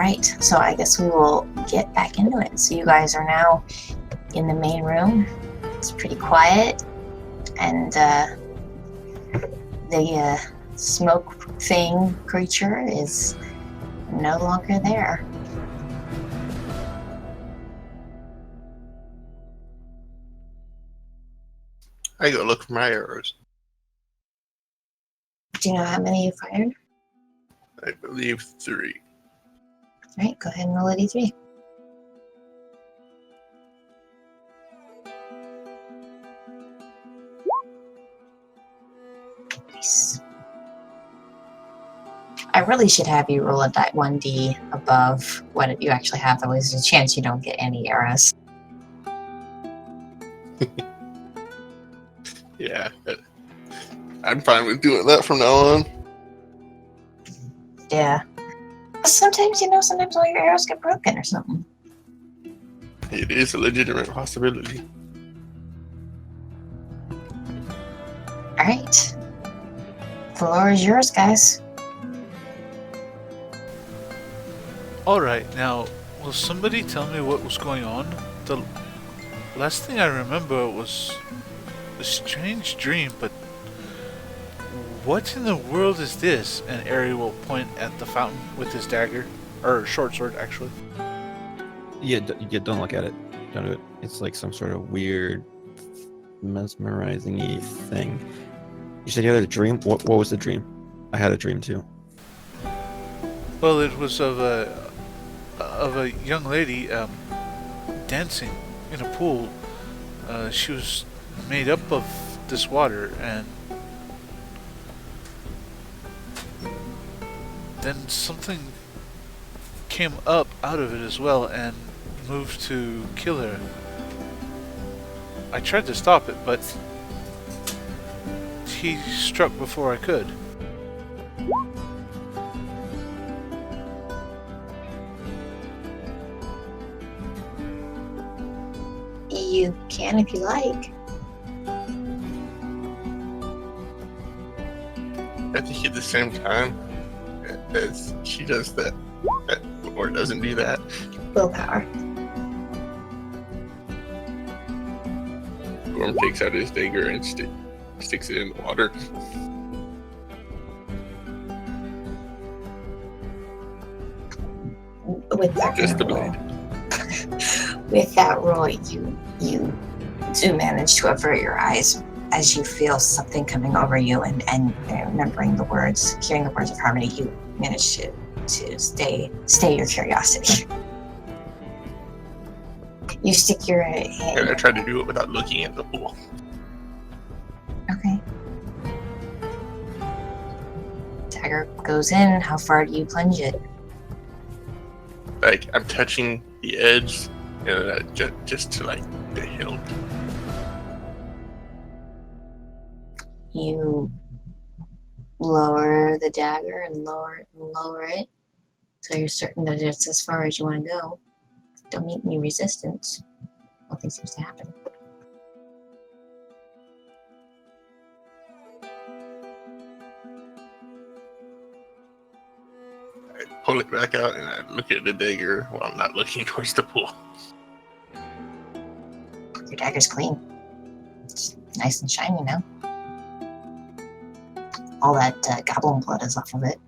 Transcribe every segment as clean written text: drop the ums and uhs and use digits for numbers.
right, so I guess we will get back into it. So you guys are now in the main room. It's pretty quiet, and the smoke thing creature is no longer there. I go look for my arrows. Do you know how many you fired? I believe 3. All right, go ahead and roll a d3. Nice. I really should have you roll a 1d above what you actually have. Otherwise, there's a chance you don't get any arrows. Yeah, I'm fine with doing that from now on. Yeah. Sometimes, sometimes all your arrows get broken or something. It is a legitimate possibility. All right. The floor is yours, guys. Alright, now, will somebody tell me what was going on? The last thing I remember was a strange dream, but what in the world is this? And Ari will point at the fountain with his dagger, or short sword, actually. Yeah, don't look at it. Don't do it. It's like some sort of weird, mesmerizing-y thing. You said you had a dream? What was the dream? I had a dream too. Well, it was of a young lady dancing in a pool. She was made up of this water, and then something came up out of it as well and moved to kill her. I tried to stop it, but he struck before I could. You can if you like. I think at the same time as she does that or doesn't do that. Willpower. Gorm takes out his dagger and sticks it in the water. With that Just the roll. blade. With that roll, you do manage to avert your eyes as you feel something coming over you, and remembering the words, hearing the words of harmony, you manage to stay your curiosity. You stick your hand. And I tried to do it without looking at the pool. Okay. Dagger goes in. How far do you plunge it? Like, I'm touching the edge, and just to like the hilt. You lower the dagger and lower it, so you're certain that it's as far as you want to go. Don't meet any resistance. Nothing seems to happen. I pull it back out and I look at the dagger while I'm not looking towards the pool. Your dagger's clean. It's nice and shiny now. All that goblin blood is off of it.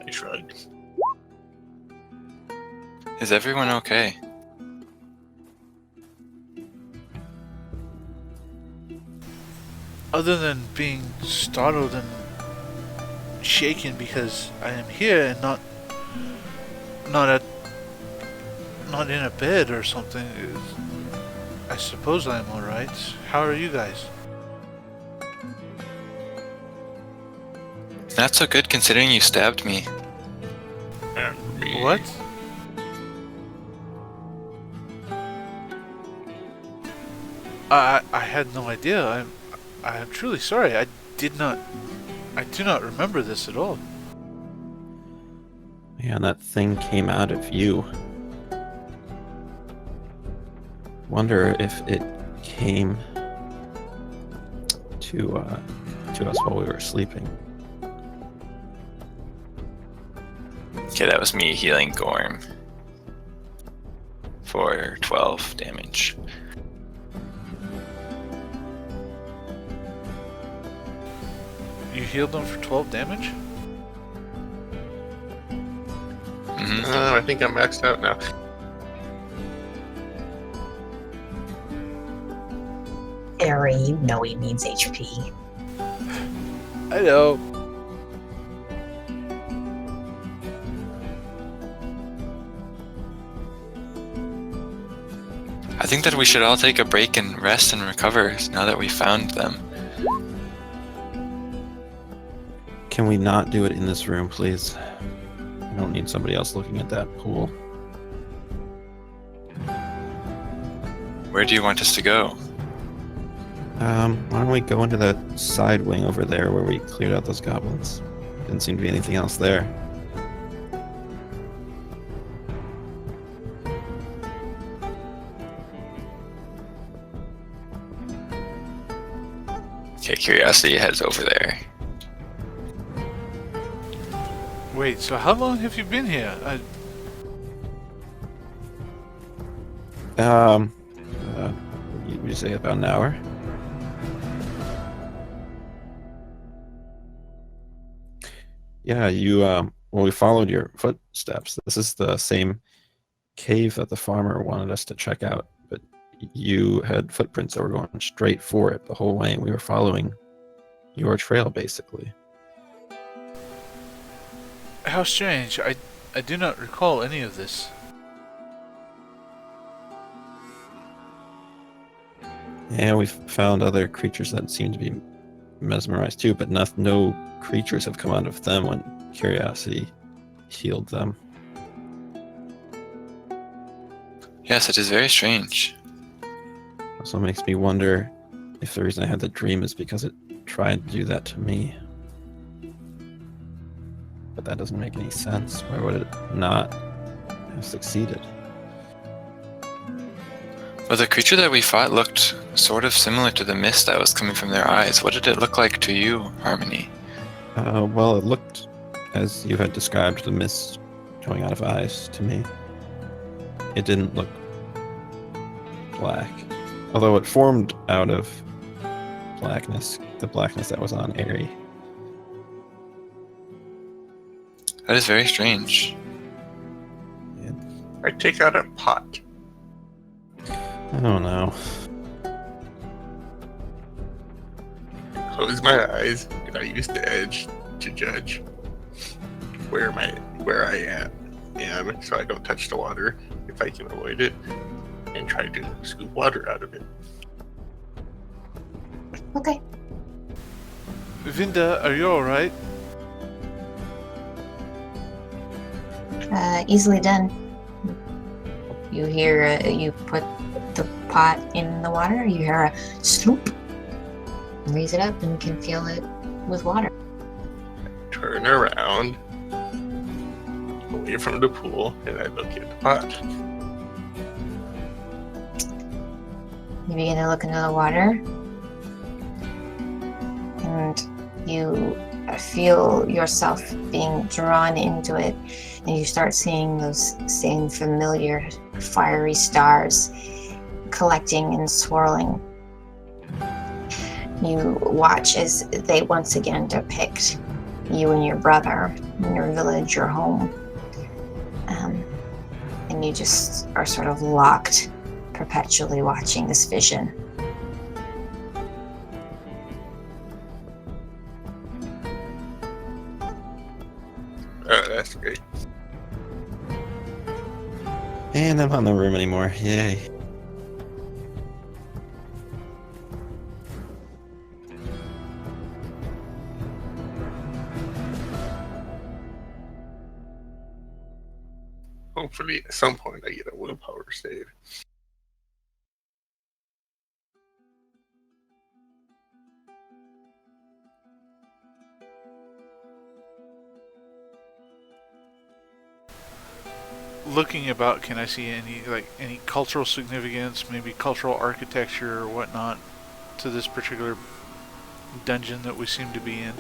I shrug. Is everyone okay? Other than being startled and shaken because I am here and not in a bed or something, I suppose I am alright. How are you guys? Not so good considering you stabbed me. What? I had no idea. I'm truly sorry. I do not remember this at all. Yeah, and that thing came out of you. Wonder if it came to us while we were sleeping. Okay, that was me healing Gorm for 12 damage. You healed them for 12 damage? I think I'm maxed out now. Eri, you know he needs HP. I know. I think that we should all take a break and rest and recover now that we found them. Can we not do it in this room, please? I don't need somebody else looking at that pool. Where do you want us to go? Why don't we go into that side wing over there where we cleared out those goblins? Didn't seem to be anything else there. Okay, curiosity heads over there. Wait, so how long have you been here? Would you say about an hour? Yeah, well, we followed your footsteps. This is the same cave that the farmer wanted us to check out, but you had footprints that were going straight for it the whole way, and we were following your trail, basically. How strange. I do not recall any of this. Yeah, we've found other creatures that seem to be mesmerized too, but no creatures have come out of them when curiosity healed them. Yes, it is very strange. Also makes me wonder if the reason I had the dream is because it tried to do that to me. But that doesn't make any sense. Why would it not have succeeded? Well, the creature that we fought looked sort of similar to the mist that was coming from their eyes. What did it look like to you, Harmony? Well, it looked as you had described the mist coming out of eyes to me. It didn't look black. Although it formed out of blackness, the blackness that was on Eri. That is very strange. I take out a pot. I don't know. Close my eyes, and I use the edge to judge where I am, so I don't touch the water if I can avoid it, and try to scoop water out of it. Okay. Vinda, are you alright? Easily done. You hear, you put the pot in the water, you hear a sloop. Raise it up and you can fill it with water. Turn around, away from the pool, and I look at the pot. You begin to look into the water, and you feel yourself being drawn into it, and you start seeing those same familiar fiery stars collecting and swirling. You watch as they once again depict you and your brother in your village, your home. And you just are sort of locked, perpetually watching this vision. That's great. And I'm not in the room anymore. Yay. Hopefully, at some point, I get a willpower save. Looking about, can I see any cultural significance, maybe cultural architecture or whatnot, to this particular dungeon that we seem to be in?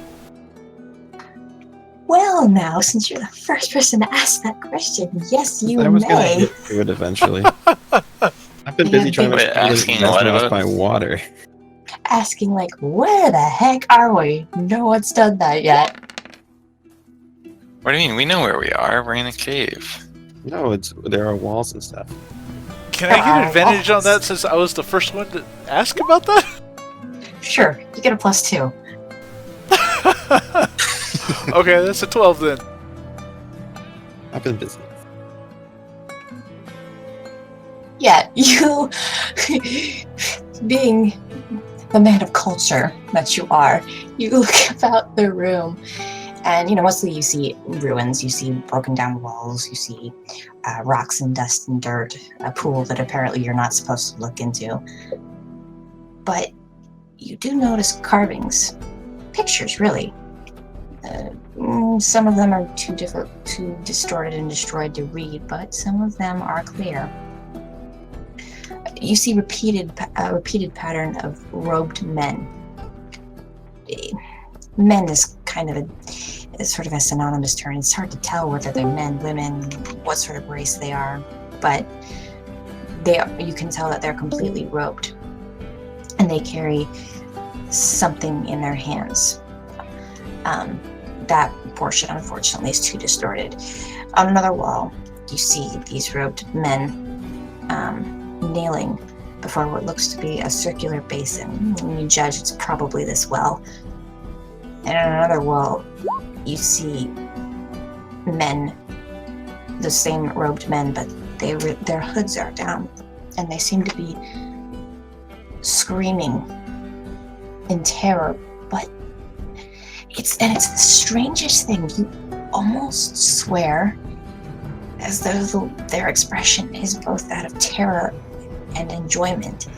Well, now, since you're the first person to ask that question, yes, you I was gonna may. get to it eventually. I've been You busy have trying to Wait, explain this asking what mesmerized about? by water. Asking, like, where the heck are we? No one's done that yet. What do you mean? We know where we are. We're in a cave. No, there are walls and stuff. Can I There get are advantage on walls. that since I was the first one to ask about that? Sure, you get a +2. Okay, that's a 12 then. I've been busy. Yeah, you, being the man of culture that you are, you look about the room, and mostly you see ruins, you see broken down walls, you see rocks and dust and dirt, a pool that apparently you're not supposed to look into. But you do notice carvings, pictures really. Some of them are too distorted and destroyed to read, but some of them are clear. You see repeated pattern of robed men. Men is kind of sort of a synonymous term. It's hard to tell whether they're men, women, what sort of race they are, but you can tell that they're completely robed, and they carry something in their hands. That portion, unfortunately, is too distorted. On another wall, you see these robed men kneeling before what looks to be a circular basin. When you judge, it's probably this well. And on another wall, you see men, the same robed men, but their hoods are down, and they seem to be screaming in terror. But it's the strangest thing. You almost swear as though their expression is both that of terror and enjoyment.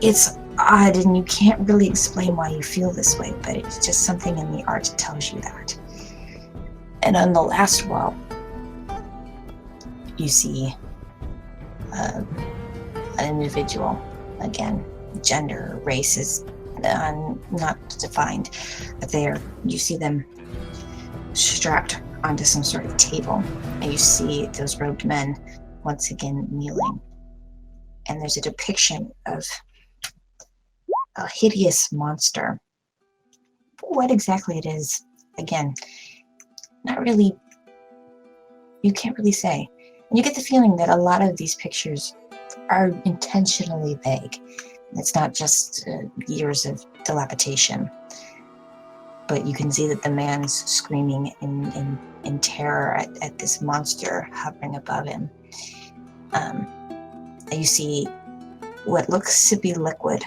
It's odd, and you can't really explain why you feel this way, but it's just something in the art that tells you that. And on the last wall, you see an individual. Again, gender, race is not defined, but you see them strapped onto some sort of table, and you see those robed men once again kneeling, and there's a depiction of a hideous monster. What exactly it is, again, not really, you can't really say. And you get the feeling that a lot of these pictures are intentionally vague. It's not just years of dilapidation, but you can see that the man's screaming in terror at this monster hovering above him. You see what looks to be liquid,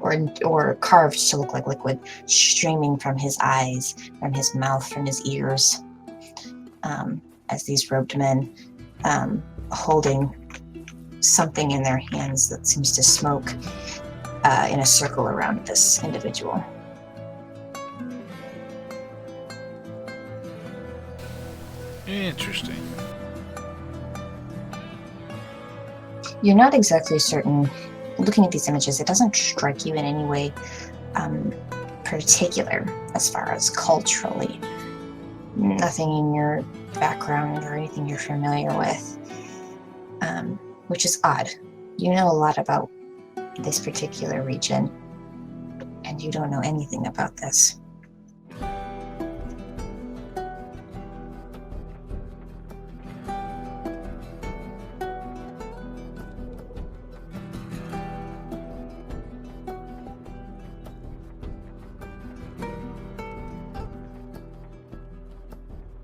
or carved to look like liquid, streaming from his eyes, from his mouth, from his ears, as these robed men holding something in their hands that seems to smoke in a circle around this individual. Interesting. You're not exactly certain. Looking at these images, it doesn't strike you in any way particular as far as culturally. Nothing in your background or anything you're familiar with, which is odd. You know a lot about this particular region, and you don't know anything about this.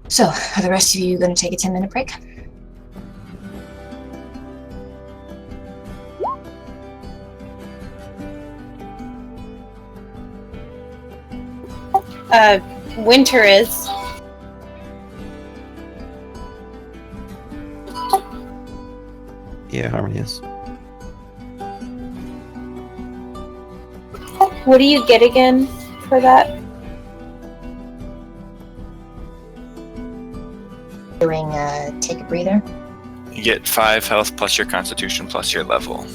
So, are the rest of you going to take a 10-minute break? Winter is. Yeah, Harmony is. What do you get again for that? Doing take a breather. You get 5 health plus your constitution plus your level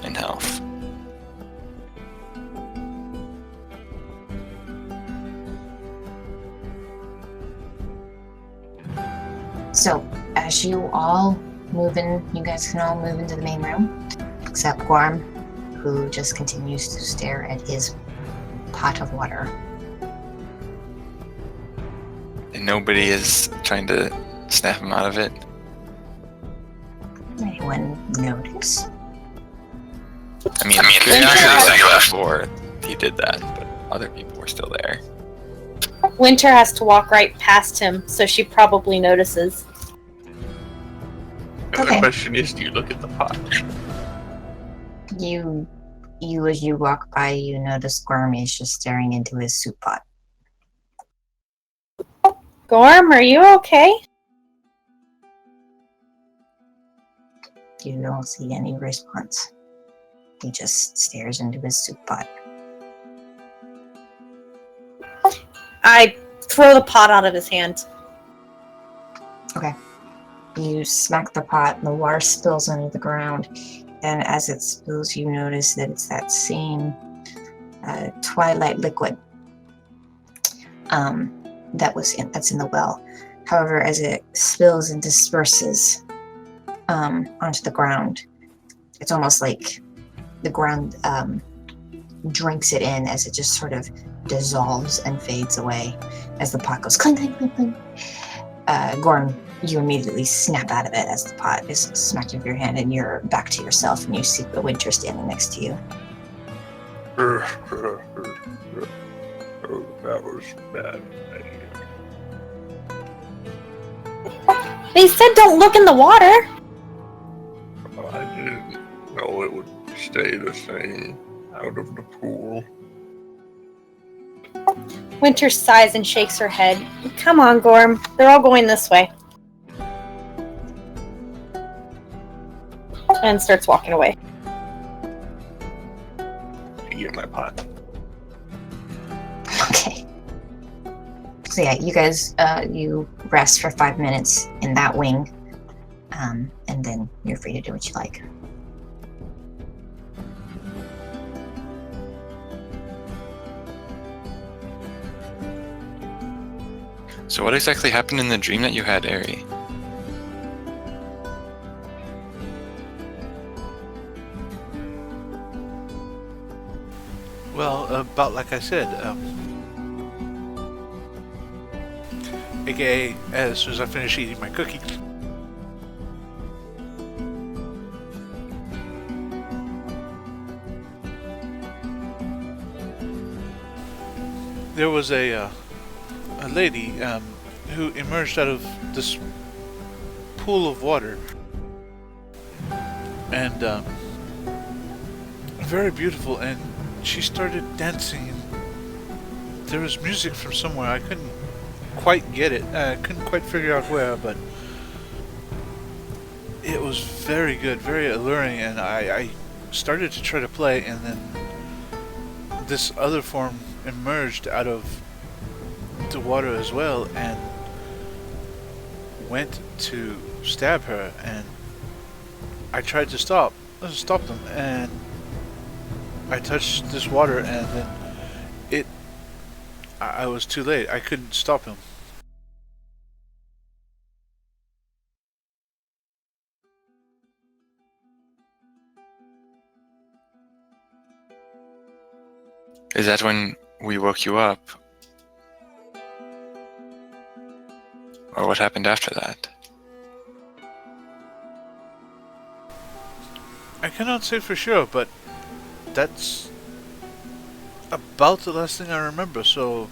in health. So, as you all move in, you guys can all move into the main room, except Gorm, who just continues to stare at his pot of water. And nobody is trying to snap him out of it. Anyone notice? I mean, curiosity left before he did that, but other people were still there. Winter has to walk right past him, so she probably notices. The other Okay. question is, do you look at the pot? You as you walk by, you notice Gorm is just staring into his soup pot. Gorm, are you okay? You don't see any response. He just stares into his soup pot. I throw the pot out of his hand. Okay. You smack the pot and the water spills onto the ground. And as it spills, you notice that it's that same twilight liquid that's in the well. However, as it spills and disperses onto the ground, it's almost like the ground drinks it in as it just sort of dissolves and fades away as the pot goes clink, clink, clink, clink. Gorm, you immediately snap out of it as the pot is smacked into your hand and you're back to yourself and you see the Winter standing next to you. Oh, that was bad. They said don't look in the water. I didn't know it would stay the same out of the pool. Winter sighs and shakes her head. Come on, Gorm. They're all going this way. And starts walking away. I get my pot. Okay. So yeah, you guys, you rest for 5 minutes in that wing, and then you're free to do what you like. So what exactly happened in the dream that you had, Eri? Well, about like I said, aka as soon as I finish eating my cookie, there was a lady who emerged out of this pool of water, and very beautiful, and she started dancing. There was music from somewhere. I couldn't quite get it. I couldn't quite figure out where, but it was very good, very alluring, and I started to try to play, and then this other form emerged out of the water as well and went to stab her, and I tried to stop them, and I touched this water, and then I was too late. I couldn't stop him. Is that when we woke you up? Or what happened after that? I cannot say for sure, but that's about the last thing I remember, so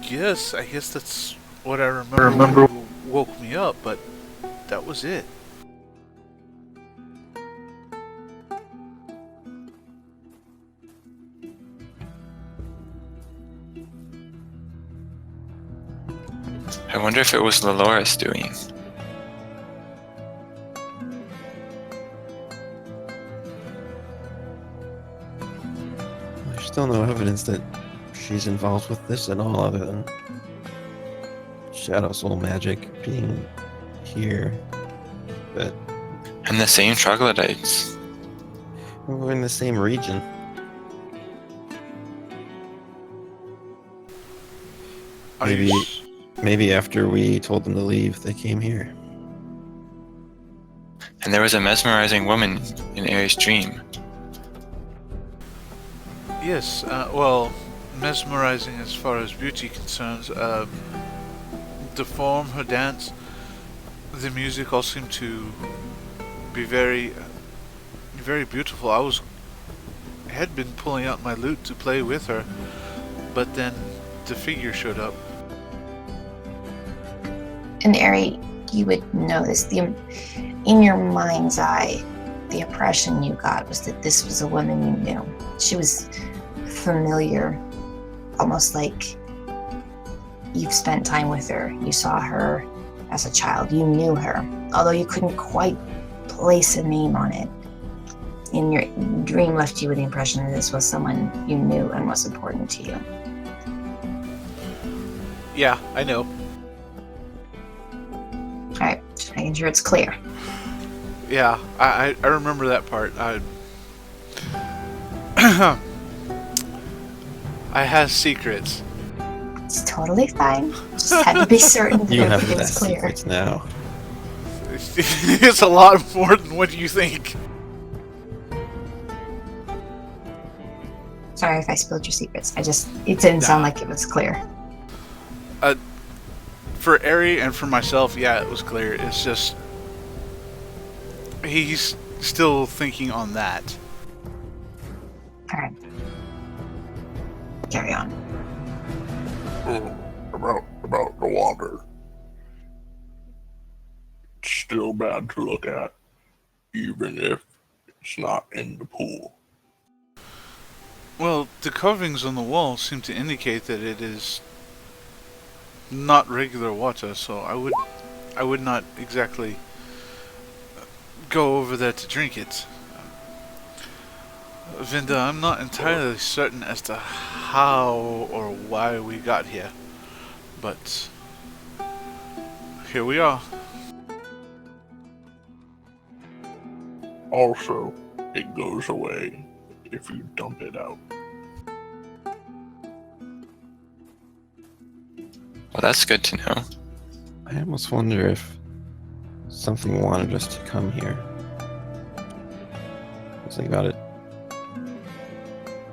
yes, I guess that's what I remember when you woke me up, but that was it. I wonder if it was Laloris doing. There's still no evidence that she's involved with this at all, other than shadow soul magic being here. But And the same troglodytes. we're in the same region. Are Maybe- you maybe after we told them to leave, they came here. And there was a mesmerizing woman in Aries' dream. Yes, well, mesmerizing as far as beauty concerns. The form, her dance, the music all seemed to be very, very beautiful. Had been pulling out my lute to play with her, but then the figure showed up. And Eri, you would notice in your mind's eye, the impression you got was that this was a woman you knew. She was familiar, almost like you've spent time with her. You saw her as a child. You knew her, although you couldn't quite place a name on it. In your dream left you with the impression that this was someone you knew and was important to you. Yeah, I know. All right, just making sure it's clear. Yeah, I remember that part. I have secrets. It's totally fine. Just had to be certain that You have everything less was clear. secrets now. It's a lot more than what you think. Sorry if I spilled your secrets. It didn't sound like it was clear. For Eri and for myself, yeah, it was clear. It's just he's still thinking on that. All right. Carry on. About the water. It's still bad to look at, even if it's not in the pool. Well, the carvings on the wall seem to indicate that it is not regular water, so I would not exactly go over there to drink it. Vinda, I'm not entirely certain as to how or why we got here, but here we are. Also, it goes away if you dump it out. Well, that's good to know. I almost wonder if something wanted us to come here. Think about it.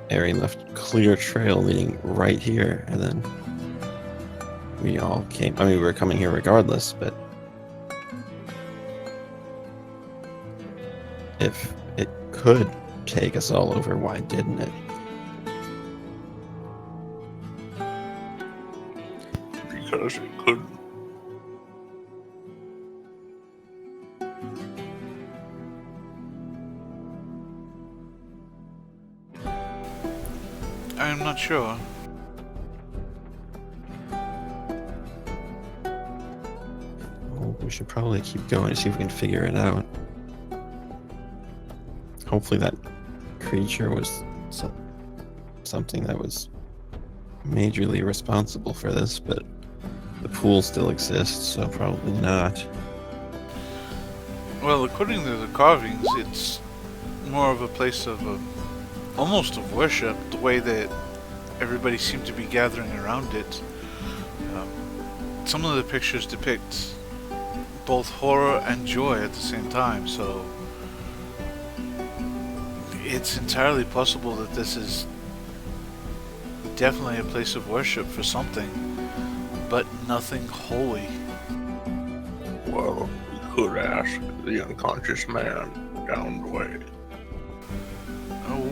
Eri left clear trail leading right here, and then we all came. I mean, we were coming here regardless, but if it could take us all over, why didn't it? Because it couldn't. I'm not sure. Well, we should probably keep going to see if we can figure it out. Hopefully that creature was something that was majorly responsible for this, but the pool still exists, so probably not. Well, according to the carvings, it's more of a place of almost of worship, the way that everybody seemed to be gathering around it. Some of the pictures depict both horror and joy at the same time, so it's entirely possible that this is definitely a place of worship for something, but nothing holy. Well, we could ask the unconscious man down the way.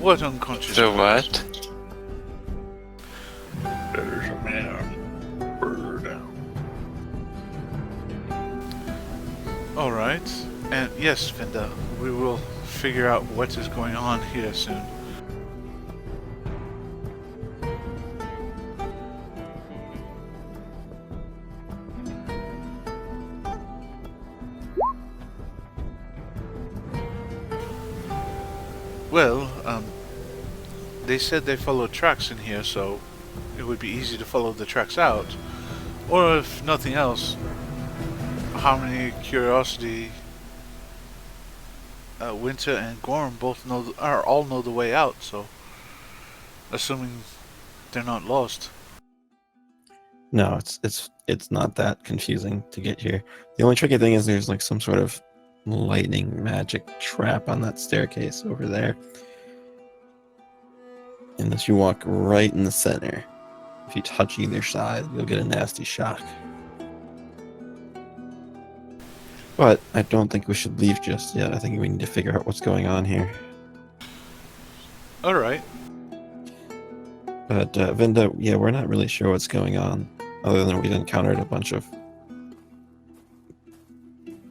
What unconscious? The what? There's a man further down. Alright, and yes, Vinda, we will figure out what is going on here soon. Well, they said they followed tracks in here, so it would be easy to follow the tracks out. Or if nothing else, Harmony, Curiosity, Winter, and Gorm both all know the way out, so assuming they're not lost. No, it's it's not that confusing to get here. The only tricky thing is there's like some sort of lightning magic trap on that staircase over there. And as you walk right in the center, if you touch either side, you'll get a nasty shock. But I don't think we should leave just yet. I think we need to figure out what's going on here. Alright. But Vinda, yeah, we're not really sure what's going on, other than we've encountered a bunch of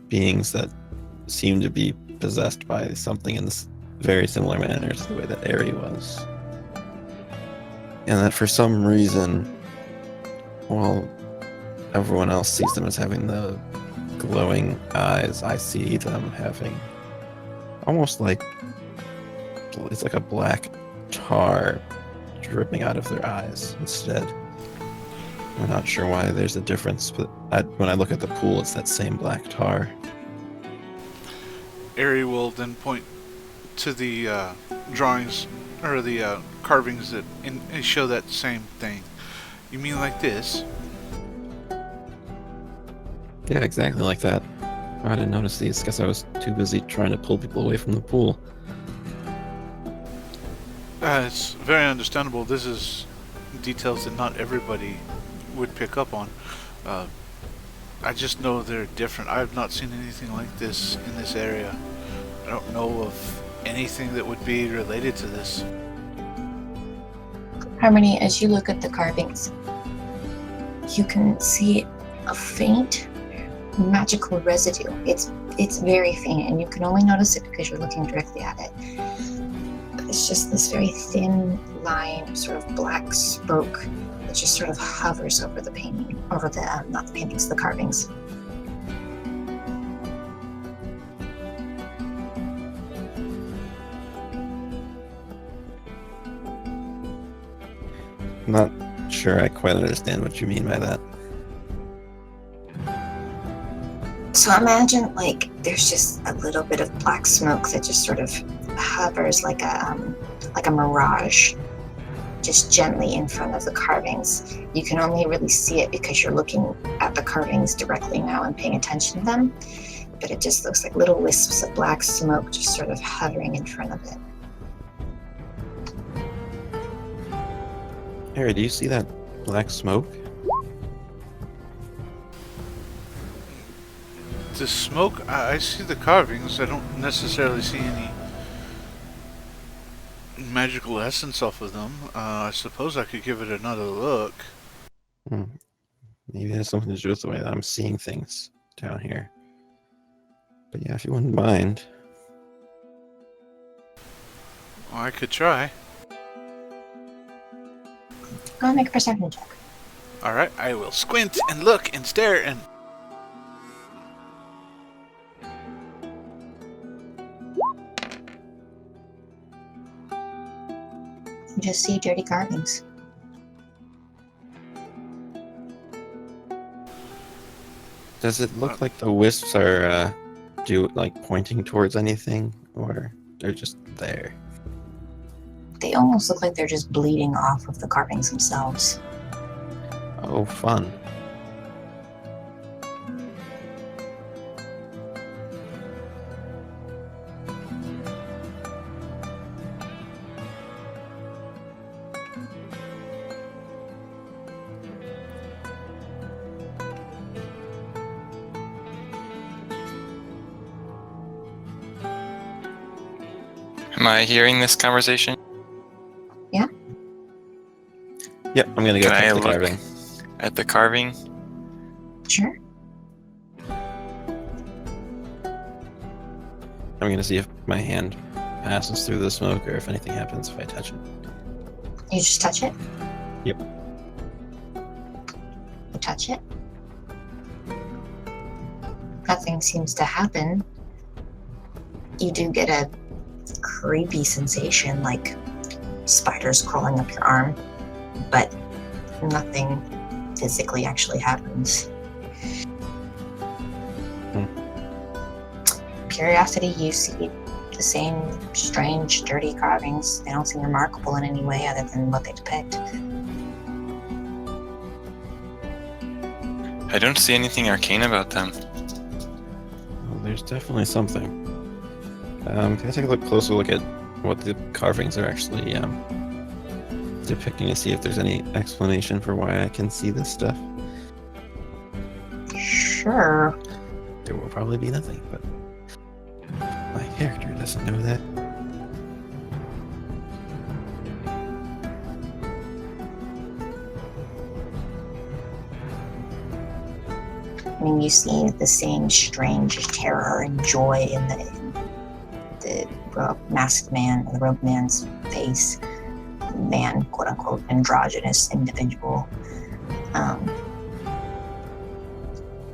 beings that seem to be possessed by something in this very similar manner to the way that Eri was. And that for some reason, while everyone else sees them as having the glowing eyes, I see them having almost like, it's like a black tar dripping out of their eyes instead. I'm not sure why there's a difference, but when I look at the pool, it's that same black tar. Eri will then point to the drawings, or the carvings that show that same thing. You mean like this? Yeah, exactly like that. Oh, I didn't notice these because I was too busy trying to pull people away from the pool. It's very understandable. This is details that not everybody would pick up on. I just know they're different. I have not seen anything like this in this area. I don't know of anything that would be related to this. Harmony, as you look at the carvings, you can see a faint magical residue. It's very faint, and you can only notice it because you're looking directly at it. It's just this very thin line of sort of black smoke that just sort of hovers over the painting, over the, not the paintings, the carvings. I'm not sure I quite understand what you mean by that. So imagine like there's just a little bit of black smoke that just sort of hovers like a mirage, just gently in front of the carvings. You can only really see it because you're looking at the carvings directly now and paying attention to them. But it just looks like little wisps of black smoke just sort of hovering in front of it. Harry, do you see that black smoke? The smoke, I see the carvings. I don't necessarily see any magical essence off of them. I suppose I could give it another look. Maybe it has something to do with the way that I'm seeing things down here. But yeah, if you wouldn't mind. Well, I could try. Go and make a perception check. Alright, I will squint and look and stare and... You just see dirty carvings. Does it look like the wisps are pointing towards anything, or they're just there? They almost look like they're just bleeding off of the carvings themselves. Oh, fun. Am I hearing this conversation? Yep, I'm gonna go Can I check the look carving. at the carving? Sure. I'm gonna see if my hand passes through the smoke or if anything happens if I touch it. You just touch it? Yep. You touch it? Nothing seems to happen. You do get a creepy sensation, like spiders crawling up your arm, but nothing physically actually happens. Curiosity, you see the same strange, dirty carvings. They don't seem remarkable in any way other than what they depict. I don't see anything arcane about them. Well, there's definitely something. Can I take a closer look at what the carvings are actually depicting to see if there's any explanation for why I can see this stuff? Sure. There will probably be nothing, but my character doesn't know that. I mean, you see the same strange terror and joy in the masked man, the robed man's face. Man, quote unquote, androgynous individual.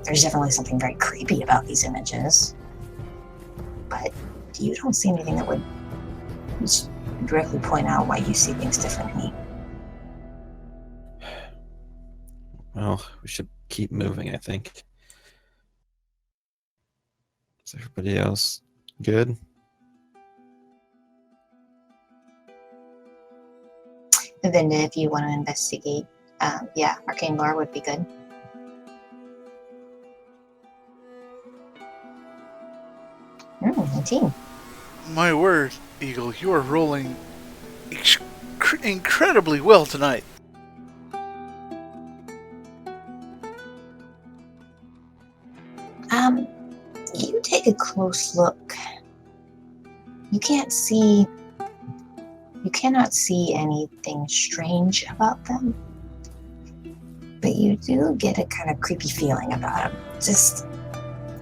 There's definitely something very creepy about these images, but you don't see anything that would just directly point out why you see things differently. Well, we should keep moving, I think. Is everybody else good? Vinda, if you want to investigate, yeah, arcane lore would be good. 19. My word, Eagle, you are rolling incredibly well tonight. You take a close look. You cannot see anything strange about them, but you do get a kind of creepy feeling about them. Just,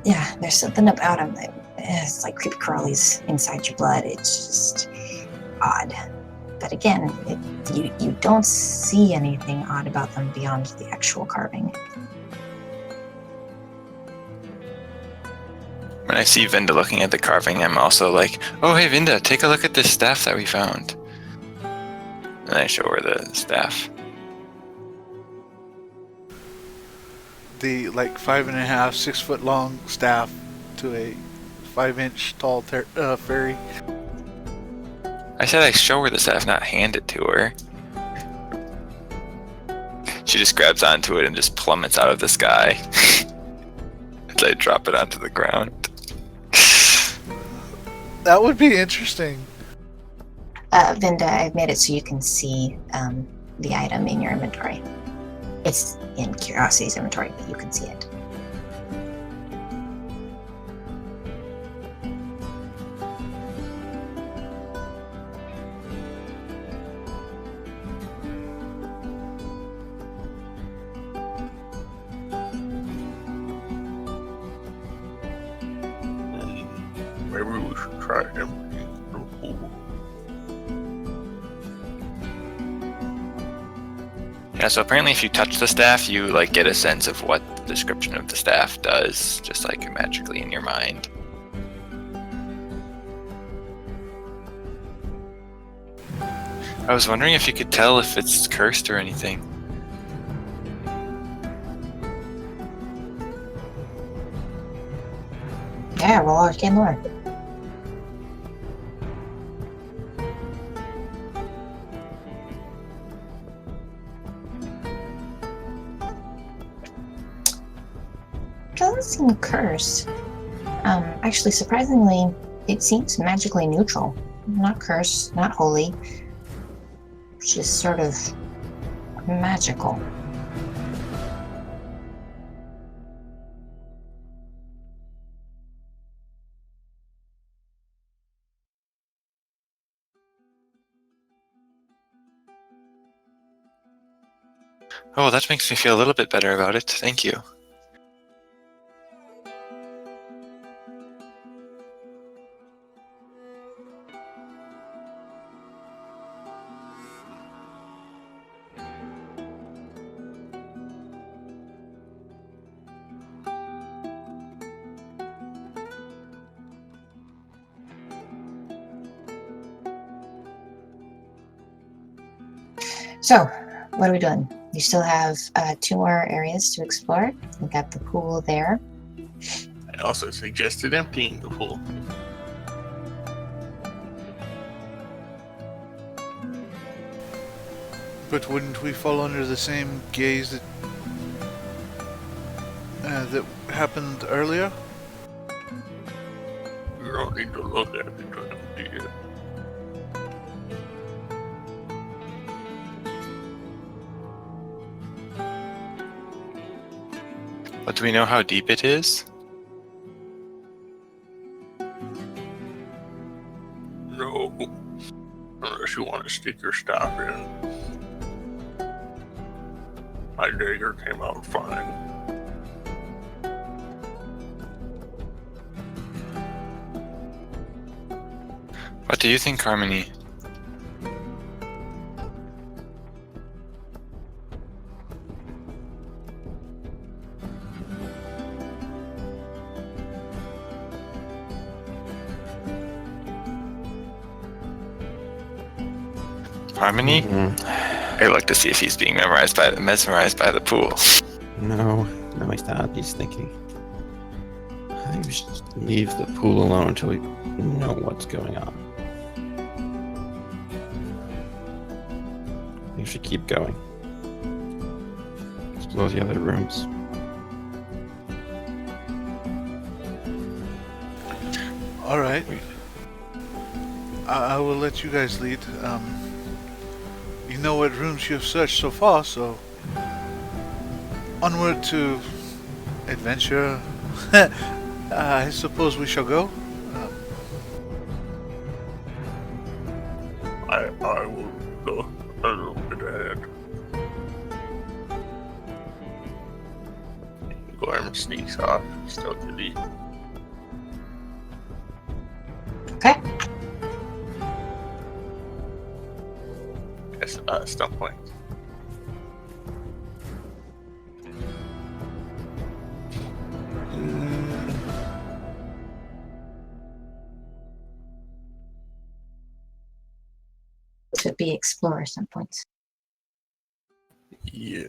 yeah, there's something about them that it's like creepy crawlies inside your blood. It's just odd. But again, you don't see anything odd about them beyond the actual carving. When I see Vinda looking at the carving, I'm also like, oh hey Vinda, take a look at this staff that we found. And I show her the staff. The 5.5, 6 foot long staff to a 5-inch tall fairy. I said I show her the staff, not hand it to her. She just grabs onto it and just plummets out of the sky. As I drop it onto the ground. That would be interesting. Vinda, I've made it so you can see the item in your inventory. It's in Curiosity's inventory, but you can see it. Maybe we should try emptying the pool. Yeah, so apparently if you touch the staff, you get a sense of what the description of the staff does, just magically in your mind. I was wondering if you could tell if it's cursed or anything. Yeah, roll arcane lore. Doesn't seem cursed. Actually, surprisingly, it seems magically neutral. Not cursed, not holy. Just sort of magical. Oh, that makes me feel a little bit better about it. Thank you. So, what are we doing? You still have 2 more areas to explore. We got the pool there. I also suggested emptying the pool. But wouldn't we fall under the same gaze that that happened earlier? You don't need to look at it, do you? But do we know how deep it is? No. Unless you want to stick your staff in. My dagger came out fine. What do you think, Harmony? Harmony? I look to see if he's being mesmerized by the pool. No, he's not. He's thinking. I think we should just leave the pool alone until we know what's going on. I think we should keep going. Explore the other rooms. All right. I will let you guys lead. You know what rooms you have searched so far, so onward to adventure. I suppose we shall go. I will go a little bit ahead. Gorm sneaks off, stealthily. Okay. Yes, stump point. Should be explore some points. Yeah.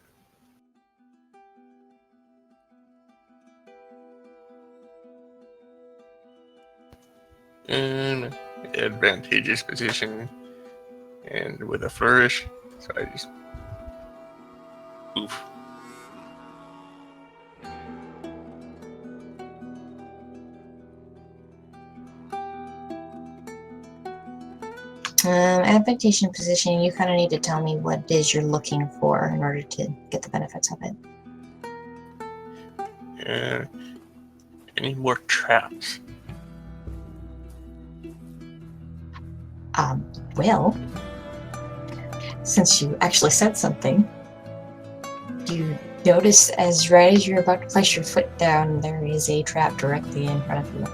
And advantageous position, and with a flourish, so I just oof. Adaptation position, you kind of need to tell me what it is you're looking for in order to get the benefits of it. Any more traps? Well, since you actually said something, you notice right as you're about to place your foot down, there is a trap directly in front of you.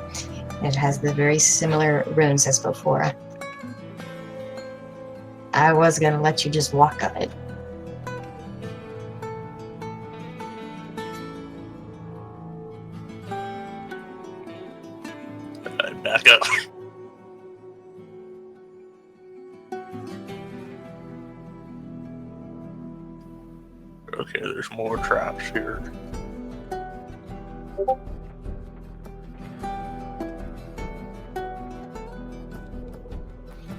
It has the very similar runes as before. I was gonna let you just walk on it. I back up. Okay, there's more traps here.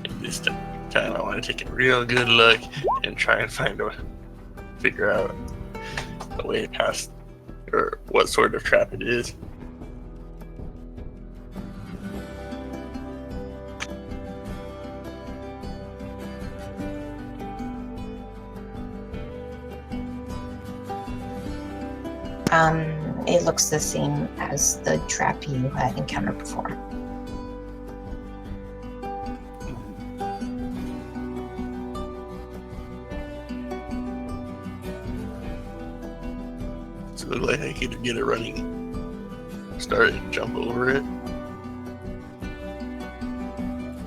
And this time I want to take a real good look and try and figure out the way past, or what sort of trap it is. It looks the same as the trap you had encountered before. Does it look like I could get a running start and jump over it?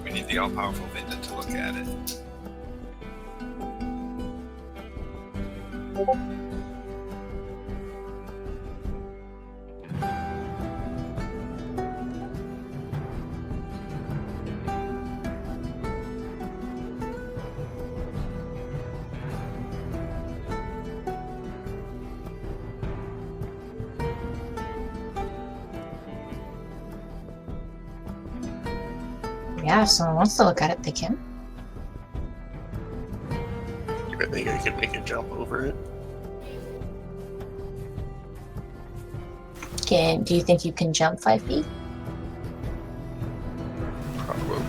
We need the all-powerful Vinda to look at it. Yeah, if someone wants to look at it, they can. I think I could make a jump over it. Do you think you can jump 5 feet? Probably.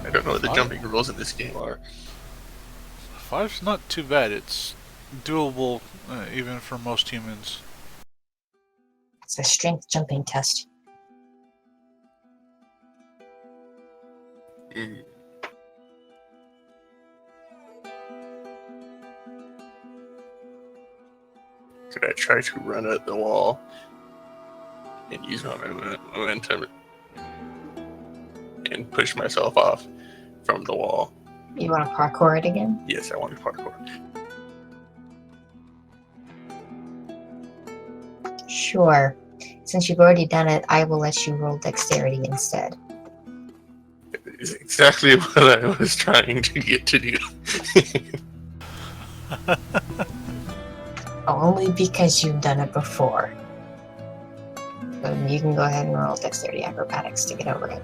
I don't know what the jumping rules in this game are. 5's not too bad. It's doable, even for most humans. It's a strength jumping test. Mm. Could I try to run at the wall and use my momentum and push myself off from the wall? You want to parkour it again? Yes, I want to parkour. Sure. Since you've already done it, I will let you roll dexterity instead. It's exactly what I was trying to get to do. Only because you've done it before. So you can go ahead and roll dexterity acrobatics to get over it.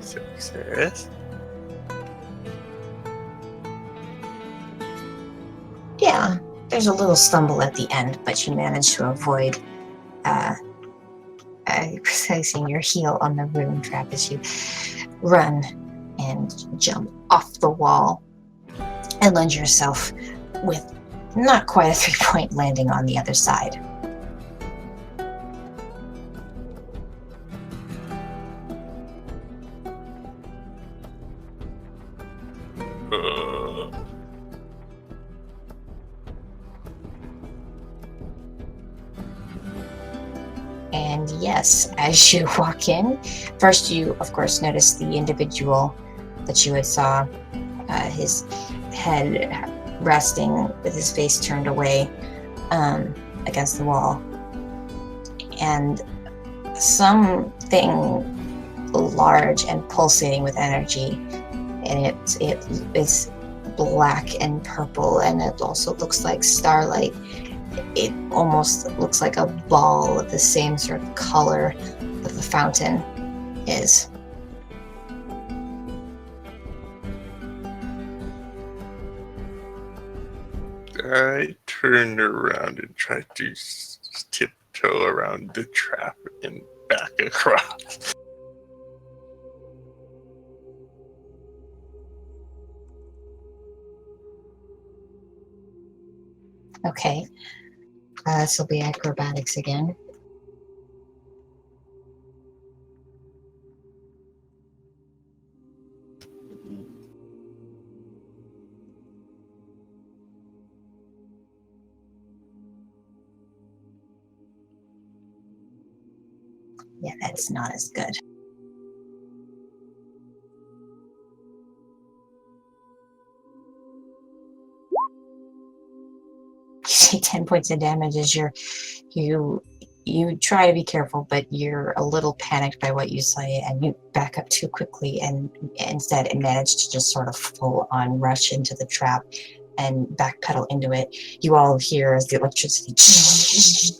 Success. Yeah, there's a little stumble at the end, but you manage to avoid placing your heel on the rune trap as you run and jump off the wall and land yourself with not quite a 3-point landing on the other side. And yes, as you walk in, first you, of course, notice the individual that you had saw, his head resting with his face turned away against the wall. And something large and pulsating with energy, and it is black and purple, and it also looks like starlight. It almost looks like a ball of the same sort of color that the fountain is. I turned around and tried to tiptoe around the trap and back across. Okay. This will be acrobatics again. Yeah, that's not as good. You take 10 points of damage as you try to be careful, but you're a little panicked by what you say, and you back up too quickly, and instead manage to just sort of full on rush into the trap and backpedal into it. You all hear as the electricity,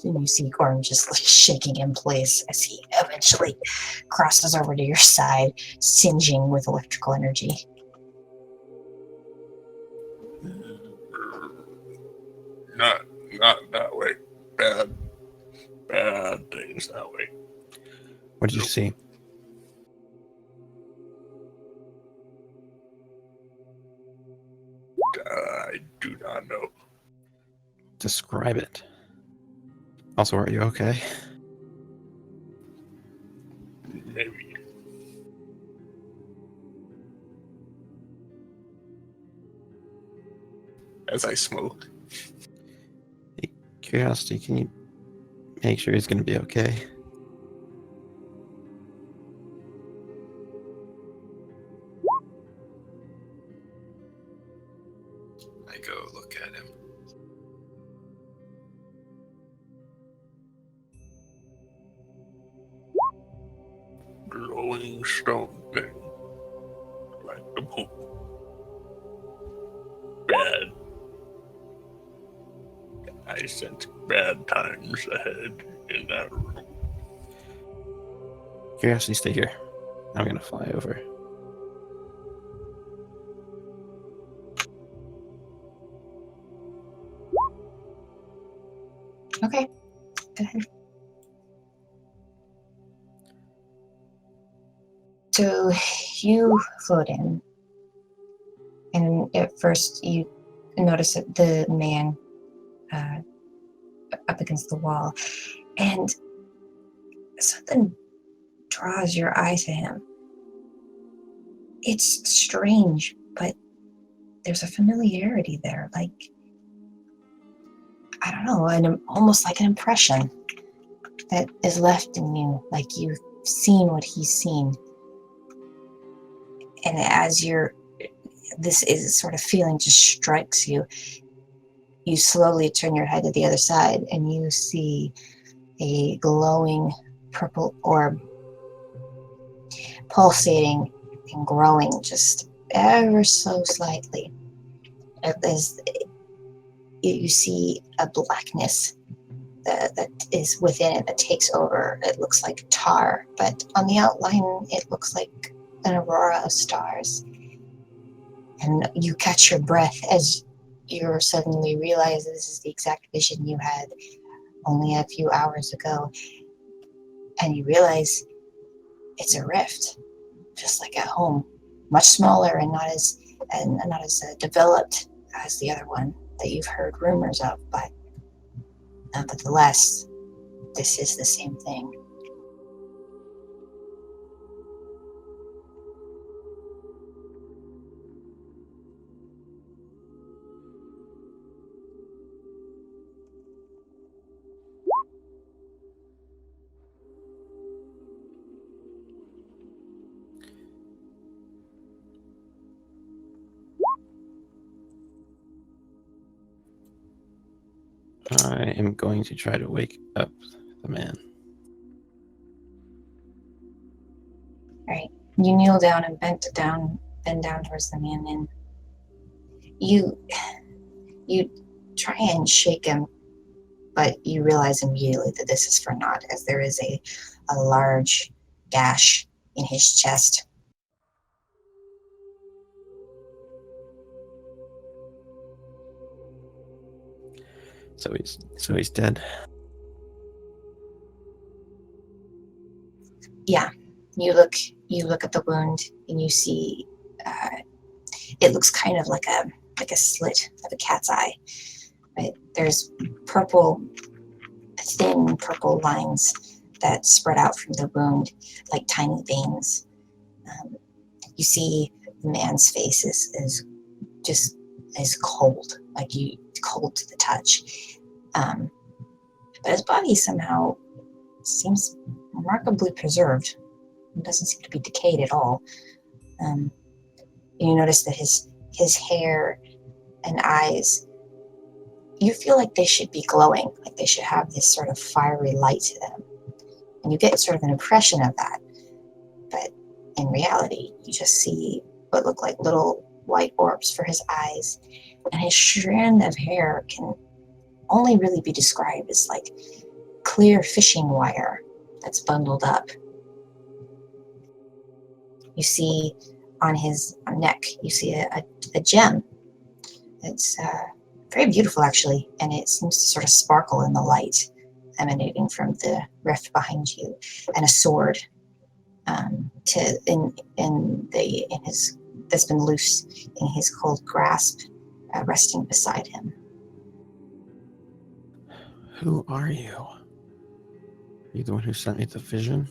and you see Gorm just like shaking in place as he eventually crosses over to your side, singeing with electrical energy. Not that way. Bad things that way. What did you see? I do not know. Describe it. Also, are you okay? Maybe. As I smoke. Curiosity, can you make sure he's going to be okay? I go look at him. Glowing stone thing. Like the poop. Bad. I sense bad times ahead in that room. Curiosity, stay here. I'm going to fly over. Go ahead. So you float in, and at first you notice that the man up against the wall, and something draws your eye to him. It's strange, but there's a familiarity there, like, I don't know, almost like an impression that is left in you, like you've seen what he's seen. And as this is sort of feeling just strikes you, you slowly turn your head to the other side and you see a glowing purple orb pulsating and growing just ever so slightly. As you see a blackness that is within it that takes over. It looks like tar, but on the outline it looks like an aurora of stars. And you catch your breath as you suddenly realize this is the exact vision you had only a few hours ago. And you realize it's a rift, just like at home, much smaller and not as developed as the other one that you've heard rumors of, but nevertheless, this is the same thing. I am going to try to wake up the man. Right. You kneel down and bend down towards the man, and you try and shake him, but you realize immediately that this is for naught, as there is a large gash in his chest. So he's dead. Yeah. You look at the wound and you see it looks kind of like a slit of a cat's eye. But there's thin purple lines that spread out from the wound like tiny veins. You see the man's face is just as cold, cold to the touch. But his body somehow seems remarkably preserved. It doesn't seem to be decayed at all. You notice that his hair and eyes, you feel like they should be glowing, like they should have this sort of fiery light to them. And you get sort of an impression of that. But in reality, you just see what look like little white orbs for his eyes. And his strand of hair can only really be described as like clear fishing wire that's bundled up. You see on his neck, you see a gem. It's very beautiful, actually, and it seems to sort of sparkle in the light emanating from the rift behind you, and a sword that's been loose in his cold grasp, resting beside him. Who are you? You the one who sent me the vision?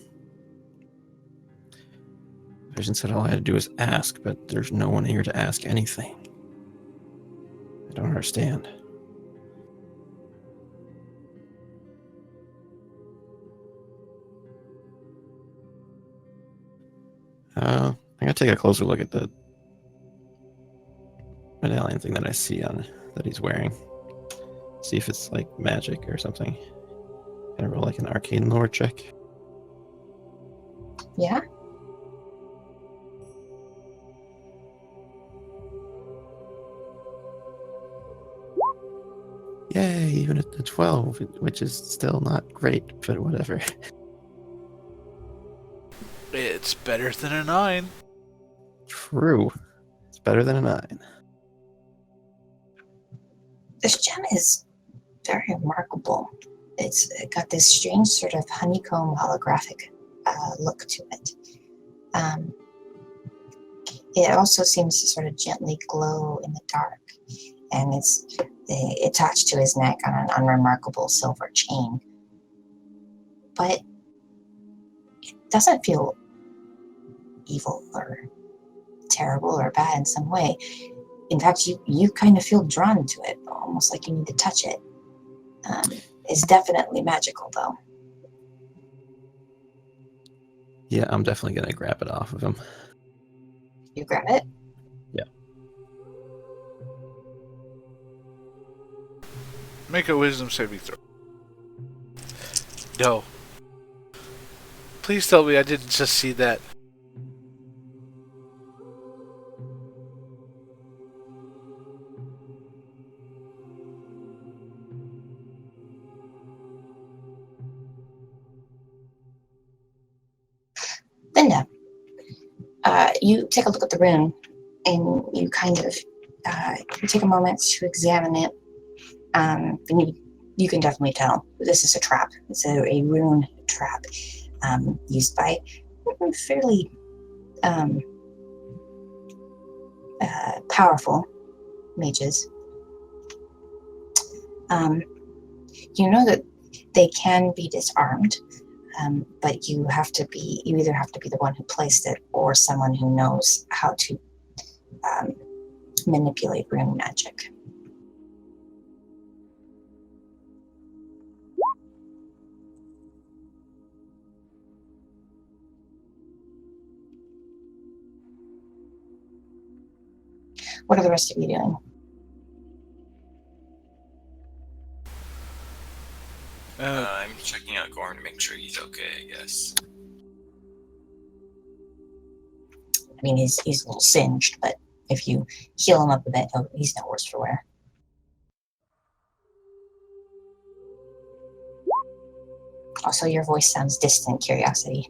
The vision said all I had to do was ask, but there's no one here to ask anything. I don't understand. I'm gonna take a closer look at the medallion thing that I see that he's wearing. See if it's like magic or something. Can I roll like an arcane lore check? Yeah? Yay, even at the 12, which is still not great, but whatever. It's better than a 9. True. It's better than a 9. This gem is very remarkable. it's got this strange sort of honeycomb holographic look to it. It also seems to sort of gently glow in the dark, and it's attached to his neck on an unremarkable silver chain. But it doesn't feel evil or terrible or bad in some way. In fact, you kind of feel drawn to it, almost like you need to touch it. It's definitely magical, though. Yeah, I'm definitely gonna grab it off of him. You grab it? Yeah. Make a wisdom saving throw. No. Please tell me I didn't just see that. Vinda, you take a look at the rune, and you kind of you take a moment to examine it. And you can definitely tell this is a trap. It's a rune trap used by fairly powerful mages. You know that they can be disarmed, but you either have to be the one who placed it or someone who knows how to manipulate rune magic. What are the rest of you doing? I'm checking out Gorm to make sure he's okay, I guess. I mean, he's a little singed, but if you heal him up a bit, he's no worse for wear. Also, your voice sounds distant, Curiosity.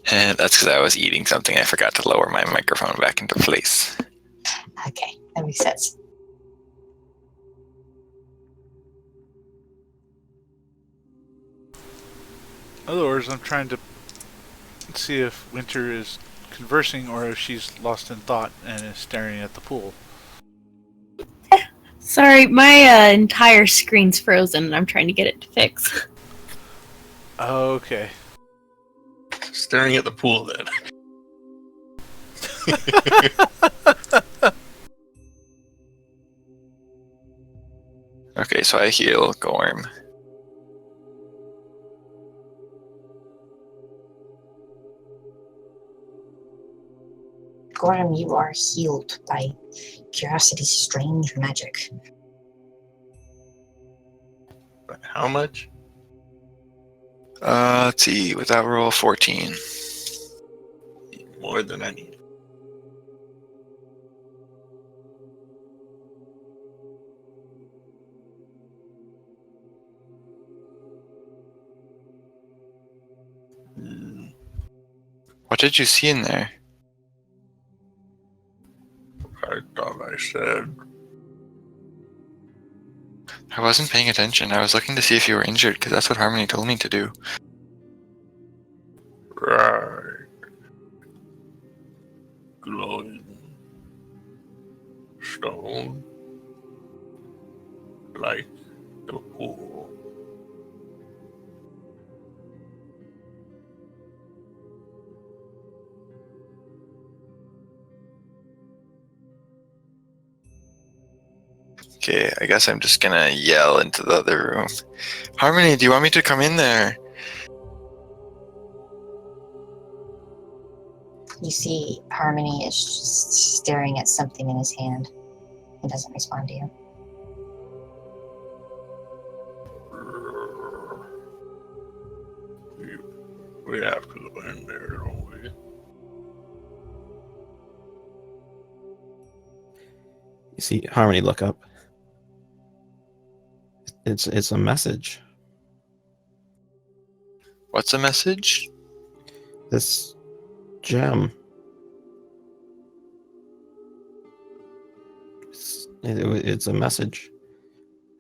That's because I was eating something. I forgot to lower my microphone back into place. Okay, that makes sense. In other words, I'm trying to see if Winter is conversing or if she's lost in thought and is staring at the pool. Sorry, my entire screen's frozen and I'm trying to get it to fix. Okay. Staring at the pool then. Okay, so I heal Gorm. Gorham, you are healed by Curiosity's strange magic. But how much? Let's see, with that roll, 14. More than I need. What did you see in there? I thought I said. I wasn't paying attention. I was looking to see if you were injured, because that's what Harmony told me to do. Right. Glowing stone. Like the pool. Okay, I guess I'm just gonna yell into the other room. Harmony, do you want me to come in there? You see Harmony is just staring at something in his hand. He doesn't respond to you. We have to go in there, don't we? You see Harmony look up. It's a message. What's the message? This gem. It's a message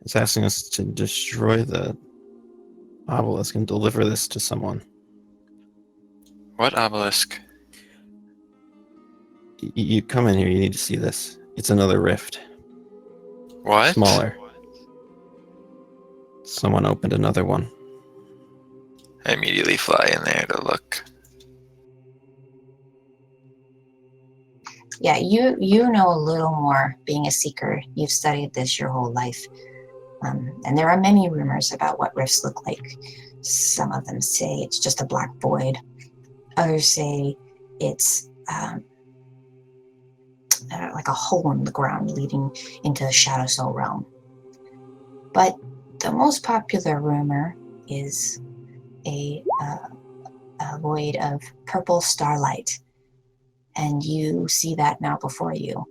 It's asking us to destroy the obelisk and deliver this to someone. What obelisk? You come in here, you need to see this. It's another rift. What? Smaller. Someone opened another one. I immediately fly in there to look. Yeah, you know a little more being a seeker. You've studied this your whole life. And there are many rumors about what rifts look like. Some of them say it's just a black void. Others say it's like a hole in the ground leading into the Shadow Soul realm. But the most popular rumor is a void of purple starlight. And you see that now before you.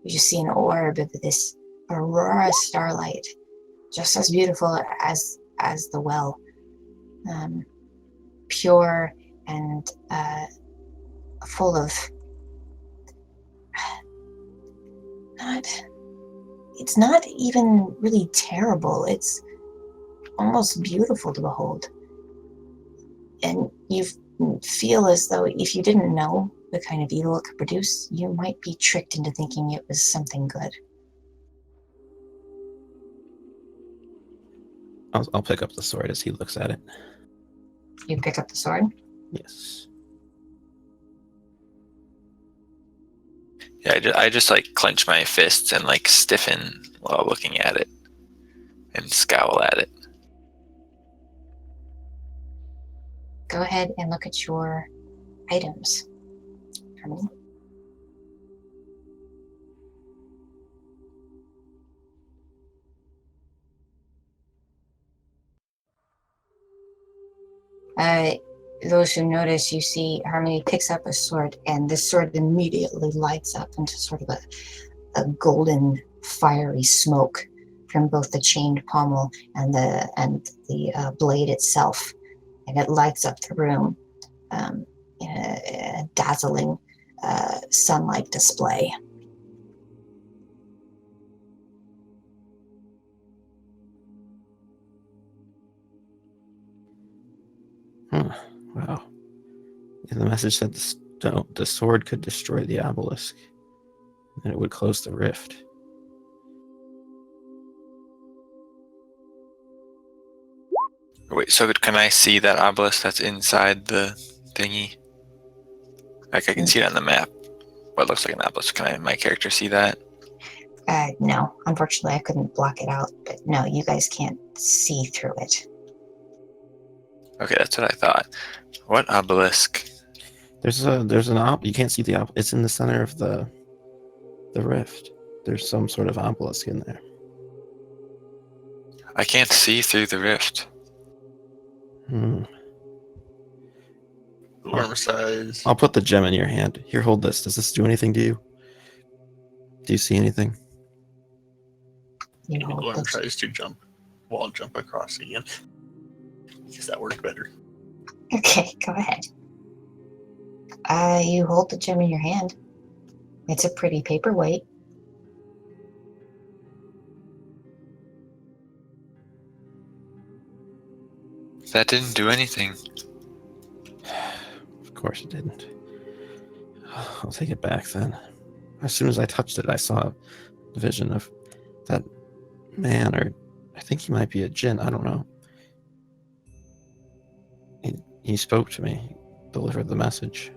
You just see an orb of this aurora starlight, just as beautiful as the well, pure and full of it's not even really terrible. It's almost beautiful to behold. And you feel as though if you didn't know the kind of evil it could produce, you might be tricked into thinking it was something good. I'll pick up the sword as he looks at it. You pick up the sword? Yes. Yeah, I just like clench my fists and like stiffen while looking at it and scowl at it. Go ahead and look at your items. Harmony. Those who notice, you see Harmony picks up a sword, and this sword immediately lights up into sort of a golden, fiery smoke from both the chained pommel and the blade itself, and it lights up the room in a dazzling sunlight display. Huh. Wow. Yeah, the message said the sword could destroy the obelisk, and it would close the rift. Wait, so can I see that obelisk that's inside the thingy? Like I can see it on the map. What looks like an obelisk. Can my character see that? No, unfortunately, I couldn't block it out. But no, you guys can't see through it. Okay, that's what I thought. What obelisk? There's an you can't see the it's in the center of the rift. There's some sort of obelisk in there. I can't see through the rift. Armor size. I'll put the gem in your hand. Here, hold this. Does this do anything to you? Do you see anything? You hold Gorm the tries to wall jump across again. Because that worked better. Okay, go ahead. You hold the gem in your hand. It's a pretty paperweight. That didn't do anything. Of course it didn't. I'll take it back then. As soon as I touched it, I saw a vision of that man, or I think he might be a djinn. I don't know. He spoke to me, delivered the message.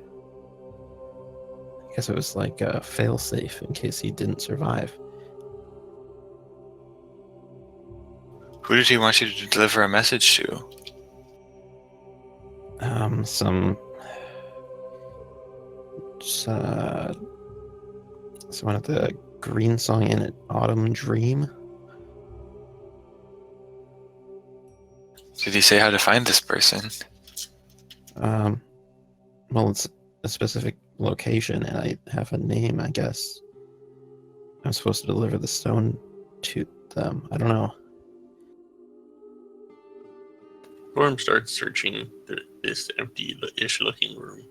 I guess it was like a failsafe in case he didn't survive. Who did he want you to deliver a message to? Someone at the Green Song Inn at Autumn Dream. Did he say how to find this person? Well, it's a specific location, and I have a name, I guess. I'm supposed to deliver the stone to them. I don't know. Gorm starts searching this empty-ish looking room.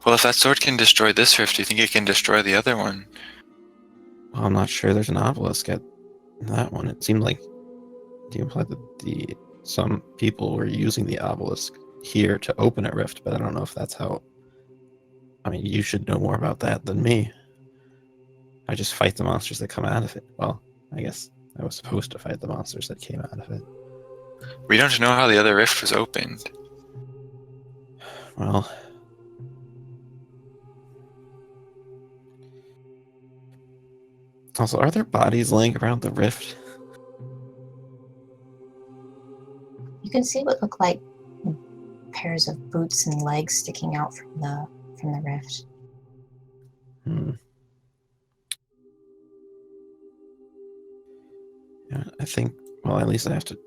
Well, if that sword can destroy this rift, do you think it can destroy the other one? I'm not sure there's an obelisk at that one. It seemed like you implied that some people were using the obelisk here to open a rift, but I don't know if that's how. I mean, you should know more about that than me. I just fight the monsters that come out of it. Well, I guess I was supposed to fight the monsters that came out of it. We don't know how the other rift was opened. Well, also, are there bodies laying around the rift? You can see what look like pairs of boots and legs sticking out from the rift. Yeah, I think. Well, at least I have to.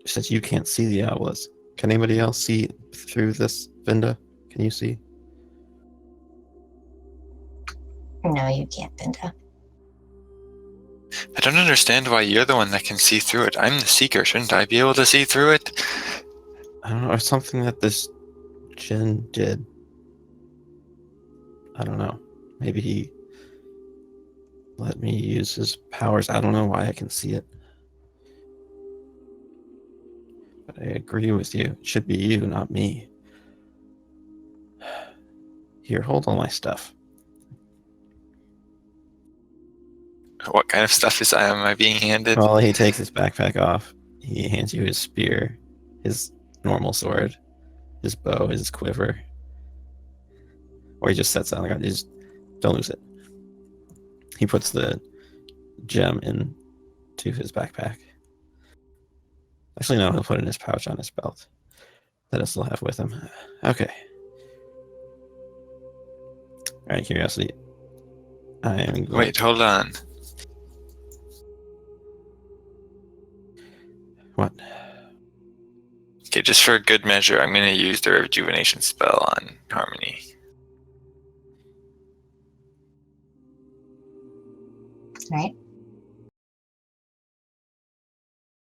Since you can't see the obelisk, can anybody else see through this, Vinda? Can you see? No, you can't, Vinda. I don't understand why you're the one that can see through it. I'm the seeker. Shouldn't I be able to see through it? I don't know. Or something that this Jin did. I don't know. Maybe he let me use his powers. I don't know why I can see it. But I agree with you. It should be you, not me. Here, hold all my stuff. What kind of stuff am I being handed? Well, he takes his backpack off. He hands you his spear, his normal sword, his bow, his quiver. Or he just sets down the gun. Just don't lose it. He puts the gem into his backpack. Actually, no, he'll put it in his pouch on his belt that he'll still have with him. Okay. All right, curiosity. I am going. Wait, hold on. What? Okay, just for good measure, I'm going to use the rejuvenation spell on Harmony. Right?